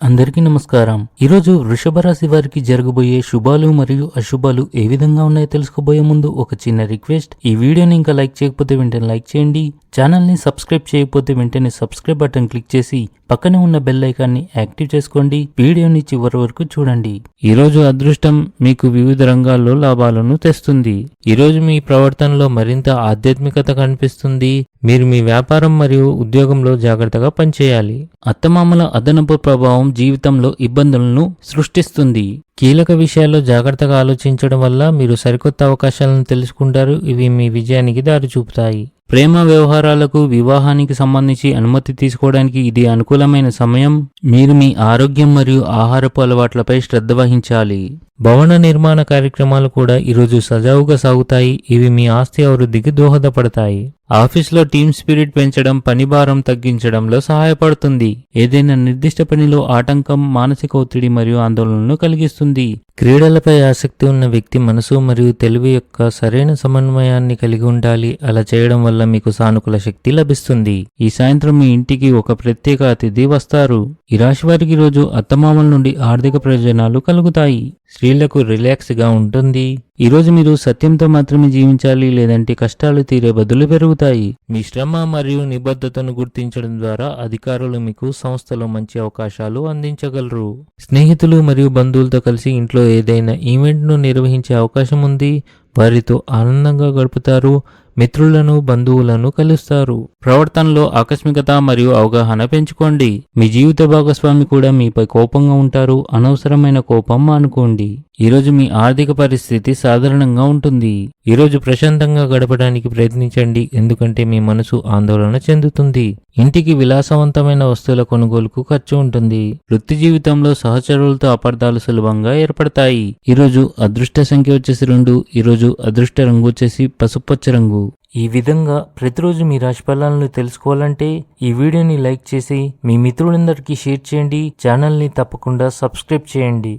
అందరికీ నమస్కారం. ఈరోజు వృషభ రాశి వారికి జరగబోయే శుభాలు మరియు అశుభాలు ఏ విధంగా ఉన్నాయో తెలుసుకోబోయే ముందు ఒక చిన్న రిక్వెస్ట్. ఈ వీడియోని ఇంకా లైక్ చేయకపోతే వెంటనే లైక్ చేయండి. ఛానల్ని సబ్స్క్రైబ్ చేయకపోతే వెంటనే సబ్స్క్రైబ్ బటన్ క్లిక్ చేసి పక్కనే ఉన్న బెల్ ఐకాన్ని యాక్టివ్ చేసుకోండి. వీడియోని చివరి వరకు చూడండి. ఈరోజు అదృష్టం మీకు వివిధ రంగాల్లో లాభాలను తెస్తుంది. ఈరోజు మీ ప్రవర్తనలో మరింత ఆధ్యాత్మికత కనిపిస్తుంది. మీరు మీ వ్యాపారం మరియు ఉద్యోగంలో జాగ్రత్తగా పనిచేయాలి. అత్తమామల అదనపు ప్రభావం జీవితంలో ఇబ్బందులను సృష్టిస్తుంది. కీలక విషయాల్లో జాగ్రత్తగా ఆలోచించడం వల్ల మీరు సరికొత్త అవకాశాలను తెలుసుకుంటారు. ఇవి మీ విజయానికి దారి చూపుతాయి. ప్రేమ వ్యవహారాలకు, వివాహానికి సంబంధించి అనుమతి తీసుకోవడానికి ఇది అనుకూలమైన సమయం. మీరు మీ ఆరోగ్యం మరియు ఆహారపు అలవాట్లపై శ్రద్ధ వహించాలి. భవన నిర్మాణ కార్యక్రమాలు కూడా ఈరోజు సజావుగా సాగుతాయి. ఇవి మీ ఆస్తి అభివృద్ధికి దోహదపడతాయి. ఆఫీస్లో టీమ్ స్పిరిట్ పెంచడం పని భారం తగ్గించడంలో సహాయపడుతుంది. ఏదైనా నిర్దిష్ట పనిలో ఆటంకం మానసిక ఒత్తిడి మరియు ఆందోళనను కలిగిస్తుంది. క్రీడలపై ఆసక్తి ఉన్న వ్యక్తి మనసు మరియు తెలివి యొక్క సరైన సమన్వయాన్ని కలిగి ఉండాలి. అలా చేయడం వల్ల మీకు సానుకూల శక్తి లభిస్తుంది. ఈ సాయంత్రం మీ ఇంటికి ఒక ప్రత్యేక అతిథి వస్తారు. ఈ రాశి వారికి రోజు అత్తమామల నుండి ఆర్థిక ప్రయోజనాలు కలుగుతాయి. స్త్రీలకు రిలాక్స్ గా ఉంటుంది. ఈరోజు మీరు సత్యంతో మాత్రమే జీవించాలి, లేదంటే కష్టాలు తీరే బదులు పెరుగుతాయి. మీ శ్రమ మరియు నిబద్ధతను గుర్తించడం ద్వారా అధికారులు మీకు సంస్థలో మంచి అవకాశాలు అందించగలరు. స్నేహితులు మరియు బంధువులతో కలిసి ఇంట్లో ఏదైనా ఈవెంట్ను నిర్వహించే అవకాశం ఉంది. వారితో ఆనందంగా గడుపుతారు. మిత్రులను, బంధువులను కలుస్తారు. ప్రవర్తనలో ఆకస్మికత మరియు అవగాహన పెంచుకోండి. మీ జీవిత భాగస్వామి కూడా మీపై కోపంగా ఉంటారు. అనవసరమైన కోపం మానుకోండి. ఈరోజు మీ ఆర్థిక పరిస్థితి సాధారణంగా ఉంటుంది. ఈరోజు ప్రశాంతంగా గడపడానికి ప్రయత్నించండి, ఎందుకంటే మీ మనసు ఆందోళన చెందుతుంది. ఇంటికి విలాసవంతమైన వస్తువుల కొనుగోలుకు ఖర్చు ఉంటుంది. వృత్తి జీవితంలో సహచరులతో అపార్థాలు సులభంగా ఏర్పడతాయి. ఈరోజు అదృష్ట సంఖ్య వచ్చేసి 2. ఈరోజు అదృష్ట రంగు వచ్చేసి పసుపచ్చ రంగు. ఈ విధంగా ప్రతిరోజు మీ రాశి ఫలాలను తెలుసుకోవాలంటే ఈ వీడియోని లైక్ చేసి మీ మిత్రులందరికీ షేర్ చేయండి. ఛానల్ని తప్పకుండా సబ్స్క్రైబ్ చేయండి.